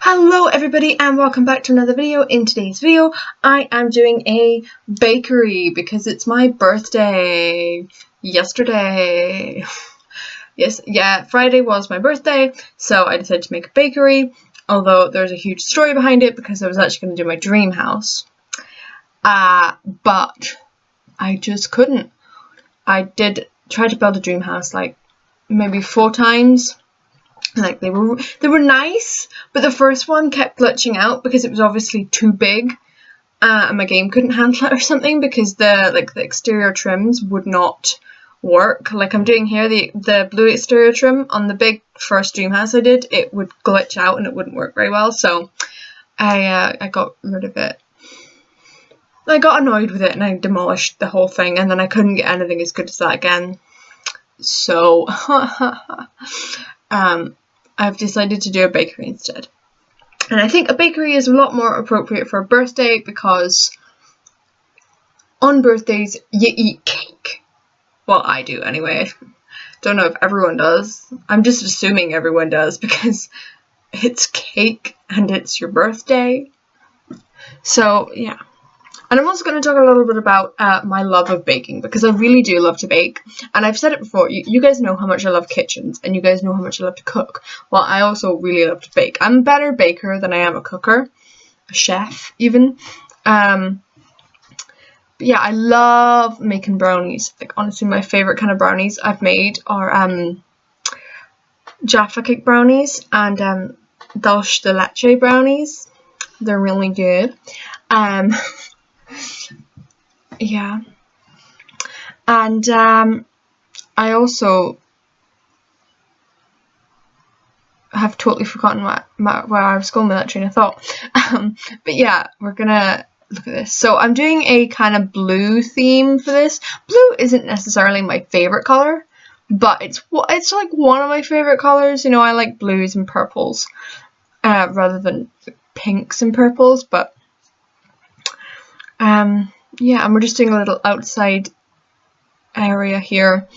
Hello everybody and welcome back to another video. In today's video I am doing a bakery because it's my birthday yesterday. Friday was my birthday, so I decided to make a bakery, although there's a huge story behind it because I was actually going to do my dream house, but I just couldn't. I did try to build a dream house like maybe 4 times. Like they were nice, but the first one kept glitching out because it was obviously too big, and my game couldn't handle it or something because the exterior trims would not work. Like I'm doing here, the blue exterior trim on the big first dream house I did, it would glitch out and it wouldn't work very well. So I got rid of it. I got annoyed with it and I demolished the whole thing, and then I couldn't get anything as good as that again. So I've decided to do a bakery instead. And I think a bakery is a lot more appropriate for a birthday because on birthdays you eat cake. Well, I do anyway. Don't know if everyone does. I'm just assuming everyone does because it's cake and it's your birthday. So yeah. And I'm also going to talk a little bit about my love of baking, because I really do love to bake. And I've said it before, you guys know how much I love kitchens, and you guys know how much I love to cook. Well, I also really love to bake. I'm a better baker than I am a cooker, a chef even. But yeah, I love making brownies. Like honestly, my favourite kind of brownies I've made are Jaffa cake brownies and dulce de leche brownies. They're really good. Yeah, and I also have totally forgotten where I was going with that train of thought. But yeah, we're gonna look at this. So I'm doing a kind of blue theme for this. Blue isn't necessarily my favorite color, but it's like one of my favorite colors. You know, I like blues and purples rather than pinks and purples, but yeah, and we're just doing a little outside area here.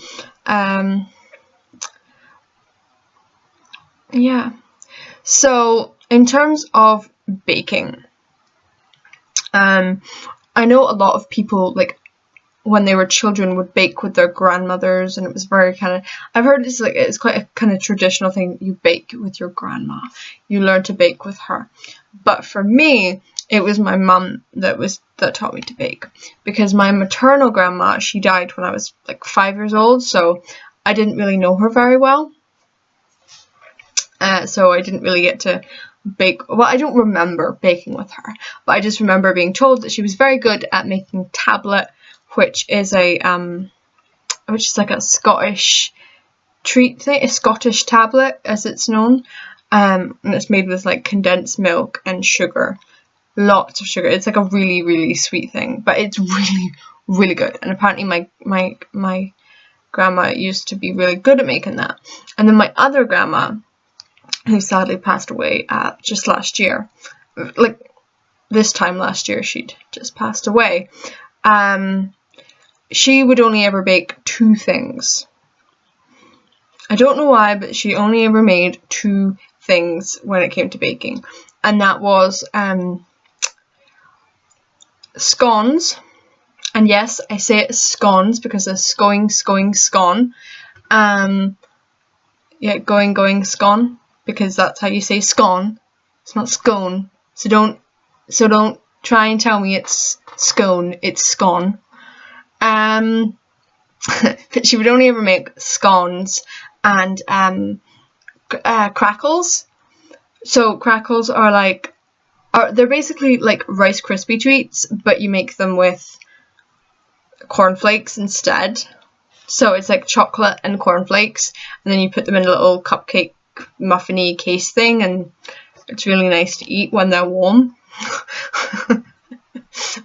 Yeah, so in terms of baking, I know a lot of people, like when they were children, would bake with their grandmothers, and it was very kind of, I've heard it's quite a kind of traditional thing. You bake with your grandma, you learn to bake with her. But for me, it was my mum that taught me to bake, because my maternal grandma, she died when I was like 5 years old, so I didn't really know her very well. So I didn't really get to bake. Well, I don't remember baking with her, but I just remember being told that she was very good at making tablet, which is like a Scottish treat thing, a Scottish tablet as it's known, and it's made with like condensed milk and sugar. Lots of sugar. It's like a really, really sweet thing, but it's really, really good. And apparently my grandma used to be really good at making that. And then my other grandma, who sadly passed away just last year, like this time last year, she'd just passed away. She would only ever bake 2 things. I don't know why, but she only ever made 2 things when it came to baking, and that was scones. And yes, I say it scones because they're scone. Yeah, going scone, because that's how you say scone. It's not scone. So don't try and tell me it's scone. It's scone. She would only ever make scones and crackles. So crackles are they're basically like Rice Krispie treats, but you make them with cornflakes instead. So it's like chocolate and cornflakes, and then you put them in a little cupcake muffiny case thing, and it's really nice to eat when they're warm.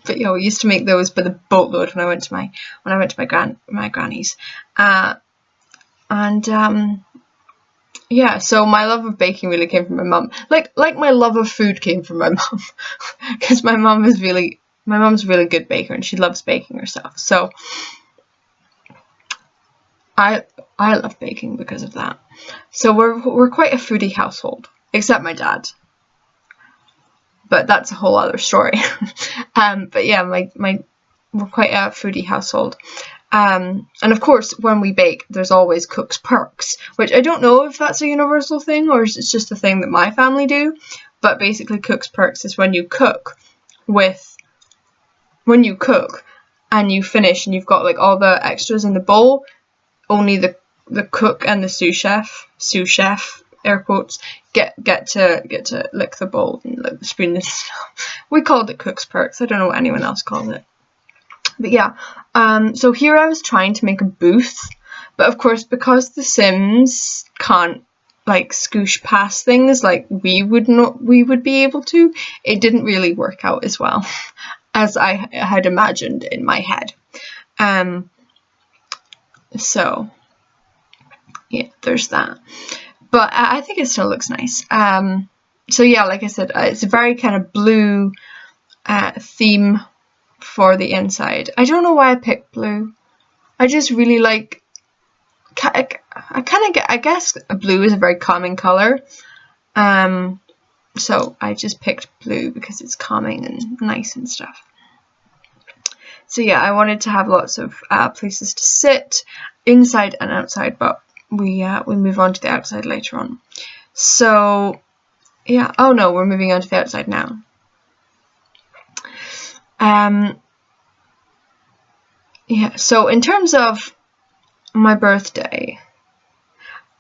But yeah, we used to make those by the boatload when I went to my granny's, yeah, so my love of baking really came from my mum. Like my love of food came from my mum, because my mum's really good baker and she loves baking herself. So I love baking because of that. So we're quite a foodie household, except my dad. but that's a whole other story. But yeah, we're quite a foodie household. And of course, when we bake, there's always cook's perks, which I don't know if that's a universal thing or it's just a thing that my family do. But basically, cook's perks is when you cook and you finish and you've got like all the extras in the bowl, only the cook and the sous chef, air quotes, get to lick the bowl and lick the spoon and stuff. We called it cook's perks. I don't know what anyone else calls it. But yeah, so here I was trying to make a booth, but of course because the Sims can't like scoosh past things like we would be able to, it didn't really work out as well as I had imagined in my head. So yeah, there's that. But I think it still looks nice. So yeah, like I said, it's a very kind of blue theme for the inside. I don't know why I picked blue. I just really like, I guess blue is a very calming color. So I just picked blue because it's calming and nice and stuff. So yeah, I wanted to have lots of places to sit inside and outside, but we move on to the outside later on. So yeah, oh no, we're moving on to the outside now. Yeah, so in terms of my birthday,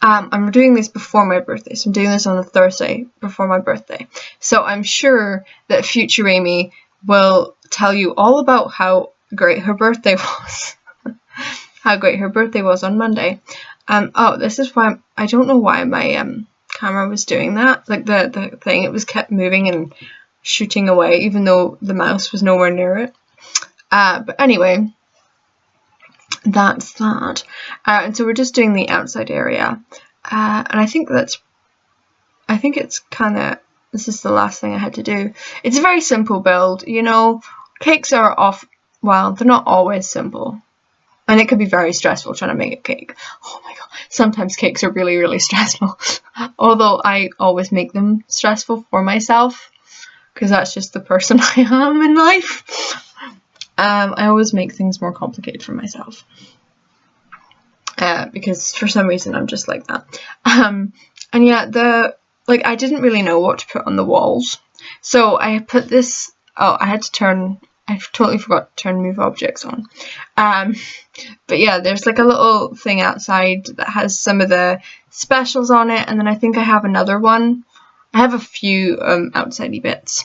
I'm doing this before my birthday, so I'm doing this on a Thursday before my birthday. So I'm sure that future Amy will tell you all about how great her birthday was. How great her birthday was on Monday. Oh, this is why I don't know why my camera was doing that. Like the thing, it was kept moving and shooting away, even though the mouse was nowhere near it. But anyway, that's that. And so we're just doing the outside area, and I think it's kind of, this is the last thing I had to do. It's a very simple build, you know. Cakes are well, they're not always simple. And it could be very stressful trying to make a cake. Oh my god, sometimes cakes are really, really stressful. Although I always make them stressful for myself, because that's just the person I am in life. I always make things more complicated for myself. Because for some reason I'm just like that. And yeah, I didn't really know what to put on the walls. So I put this, I totally forgot to turn move objects on. But yeah, there's like a little thing outside that has some of the specials on it, and then I think I have another one. I have a few outsidey bits.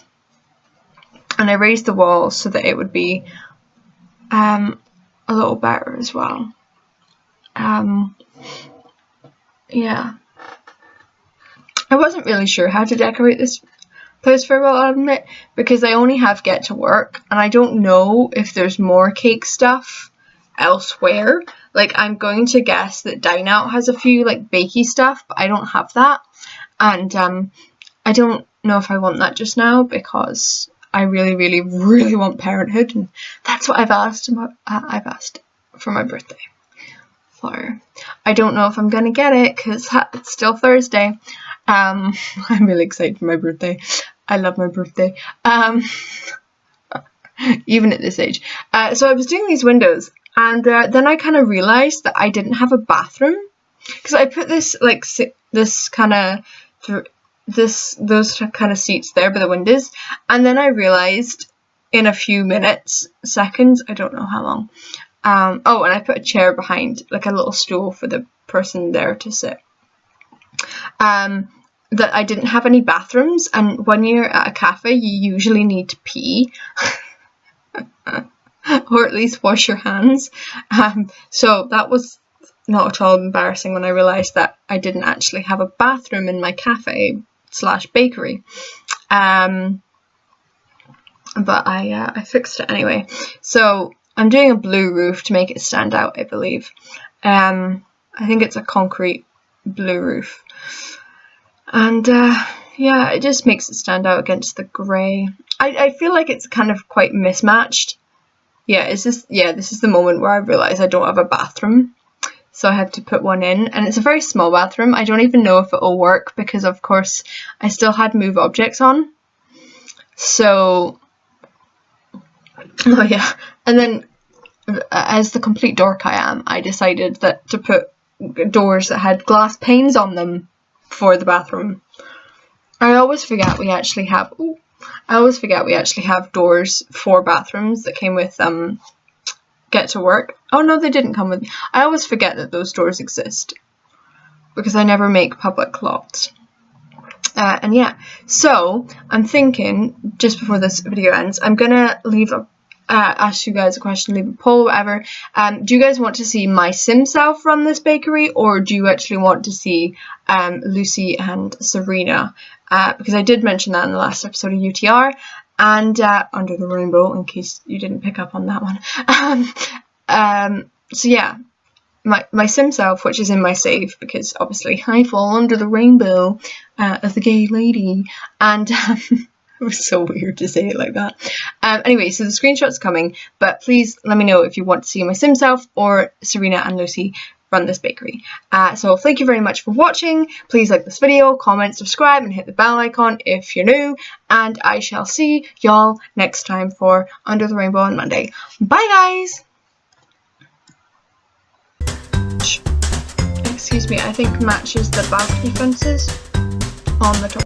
And I raised the wall so that it would be a little better as well. Yeah. I wasn't really sure how to decorate this place very well, I'll admit, because I only have Get to Work, and I don't know if there's more cake stuff elsewhere. Like, I'm going to guess that Dine Out has a few, like, bakey stuff, but I don't have that. And I don't know if I want that just now, because I really, really, really want Parenthood, and that's what I've asked for my birthday. I don't know if I'm gonna get it, because it's still Thursday. I'm really excited for my birthday. I love my birthday. Even at this age. So I was doing these windows, and then I kind of realised that I didn't have a bathroom, because I put this, like, those kind of seats there by the windows, and then I realised in a few seconds, I don't know how long, oh, and I put a chair behind, like a little stool for the person there to sit, that I didn't have any bathrooms, and when you're at a cafe, you usually need to pee, or at least wash your hands, so that was not at all embarrassing when I realised that I didn't actually have a bathroom in my cafe / bakery, but I fixed it anyway. So I'm doing a blue roof to make it stand out, I believe. I think it's a concrete blue roof, and yeah, it just makes it stand out against the grey. I feel like it's kind of quite mismatched. Yeah, this is the moment where I realise I don't have a bathroom. So I have to put one in, and it's a very small bathroom. I don't even know if it'll work, because of course I still had move objects on. So, oh yeah, and then as the complete dork I am, I decided that to put doors that had glass panes on them for the bathroom. I always forget we actually have doors for bathrooms that came with Get to Work. Oh no, they didn't come with. I always forget that those doors exist because I never make public lots. And yeah, so I'm thinking just before this video ends, I'm gonna ask you guys a question, leave a poll, whatever. Do you guys want to see my Simself run this bakery, or do you actually want to see Lucy and Serena? Because I did mention that in the last episode of UTR and Under the Rainbow, in case you didn't pick up on that one. So yeah, my Simself, which is in my save, because obviously I fall under the rainbow as the gay lady, and it was so weird to say it like that. Anyway, so the screenshot's coming, but please let me know if you want to see my Simself or Serena and Lucy run this bakery. So thank you very much for watching. Please like this video, comment, subscribe, and hit the bell icon if you're new. And I shall see y'all next time for Under the Rainbow on Monday. Bye, guys! Excuse me, I think matches the balcony fences on the top.